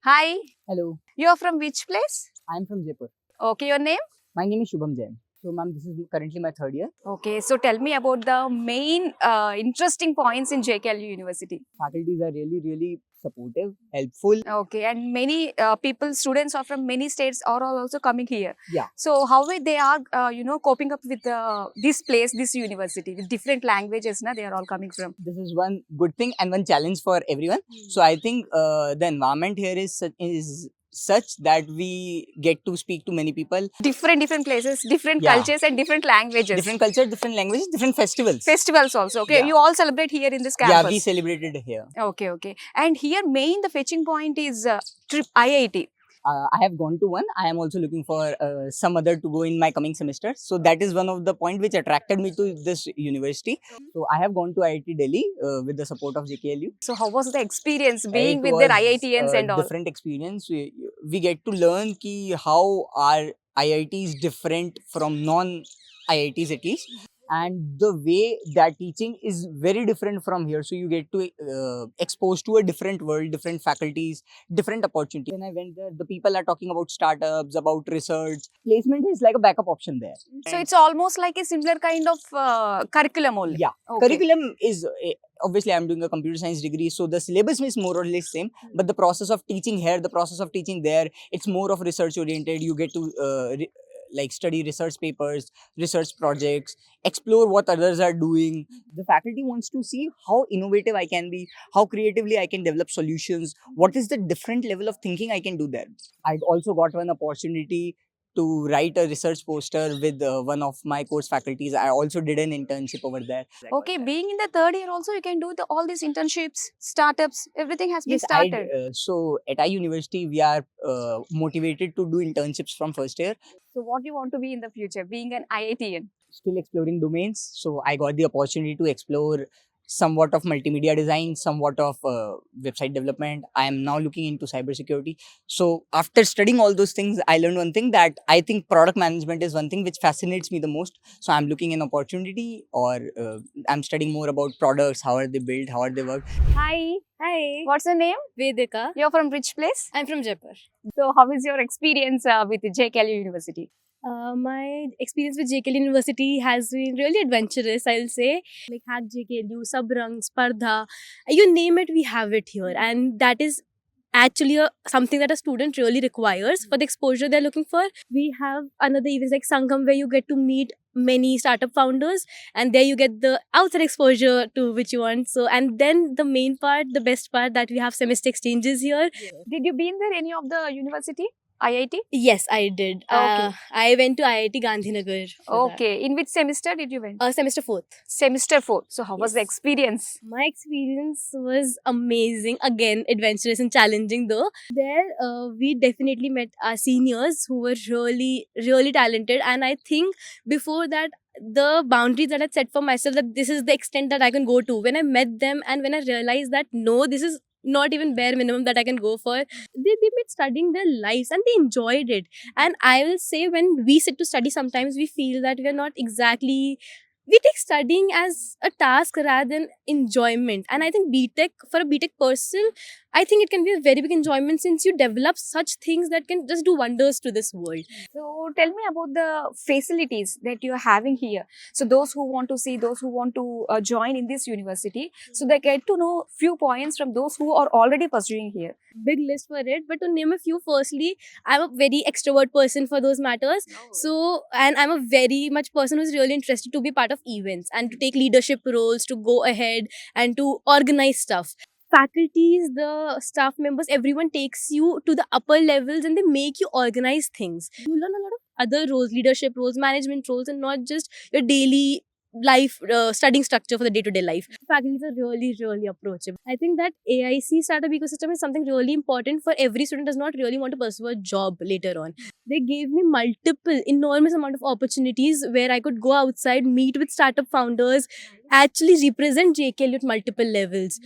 Hi, Hello, you're from which place? I'm from Jaipur. Okay, your name? My name is Shubham Jain. So, ma'am, this is currently my third year. Okay, so tell me about the main interesting points in JKLU University. Faculties are really supportive, helpful. Okay, and many people, students are from many states are all also coming here. Yeah, So how they are, coping up with this place, this university with different languages? Na, they are all coming from. this is one good thing and one challenge for everyone. So, I think the environment here is such that we get to speak to many people, Different places, different Yeah. cultures, and different languages. different culture, different languages, different festivals. Festivals also. Okay, Yeah. you all celebrate here in this Yeah, campus. we celebrated here. Okay. And here, main the fetching point is trip IIT. I have gone to one. I am also looking for some other to go in my coming semester. So that is one of the point which attracted me to this university. So I have gone to IIT Delhi with the support of JKLU. So, how was the experience being It with their was IITians a and all? different experience. We get to learn ki how our IIT is different from non IITs at least, and the way that teaching is very different from here. So you get to exposed to a different world, different faculties, different opportunities. When I went there, the people are talking about startups, about research. Placement is like a backup option there. So, it's almost like a similar kind of curriculum only. Yeah, Okay. curriculum is obviously I'm doing a computer science degree, so the syllabus is more or less same, but the process of teaching here, the process of teaching there, it's more of research oriented. You get to like study research papers, research projects, explore what others are doing. The faculty wants to see how innovative I can be, how creatively I can develop solutions, what is the different level of thinking I can do there. I also got one opportunity to write a research poster with one of my course faculties. I also did an internship over there. Okay, being in the third year also, you can do all these internships, startups, everything has been Yes, I started. so at our university we are motivated to do internships from first year. So, what do you want to be in the future, being an IITian? Still exploring domains, so I got the opportunity to explore somewhat of multimedia design, somewhat of website development. I am now looking into cybersecurity. So after studying all those things, I learned one thing, that I think product management is one thing which fascinates me the most. So I'm looking an opportunity, or I'm studying more about products, how are they built, how are they work. Hi, Hi, what's your name? Vedika. You're from which place? I'm from Jaipur. So, how is your experience with JKLU University? My experience with JKL University has been really adventurous, I'll say. Like Hack JKLU, Sabrang, Spardha, you name it, we have it here. And that is actually something that a student really requires for the exposure they're looking for. We have another events like Sangam where you get to meet many startup founders, and there you get the outside exposure to which you want. So, and then the main part, the best part, that we have semester exchanges here. Did you been there any of the university? IIT? Yes, I did. Okay. I went to IIT Gandhinagar. for that. Okay. In which semester did you went? Semester 4th. Semester 4. So, how was the Yes. experience? My experience was amazing. Again, adventurous and challenging though. There, we definitely met our seniors who were really talented. And I think before that, the boundaries that I set for myself, that this is the extent that I can go to. When I met them and when I realized that no, this is not even bare minimum that I can go for, they made studying their lives and they enjoyed it. And I will say, when we sit to study, sometimes we feel that we are not exactly, we take studying as a task rather than enjoyment. And I think BTech, for a BTech person, I think it can be a very big enjoyment, since you develop such things that can just do wonders to this world. So, tell me about the facilities that you are having here. So, those who want to see, those who want to join in this university, so they get to know few points from those who are already pursuing here. Big list for it, but to name a few, firstly, I'm a very extrovert person for those matters. So, and I'm a very much person who's really interested to be part of events and to take leadership roles, to go ahead and to organize stuff. Faculties, the staff members, everyone takes you to the upper levels and they make you organize things. You learn a lot of other roles, leadership roles, management roles, and not just your daily life studying structure for the day-to-day life. Faculties are really approachable. I think that AIC startup ecosystem is something really important for every student does not really want to pursue a job later on. They gave me multiple enormous amount of opportunities where I could go outside, meet with startup founders, actually represent JKL at multiple levels.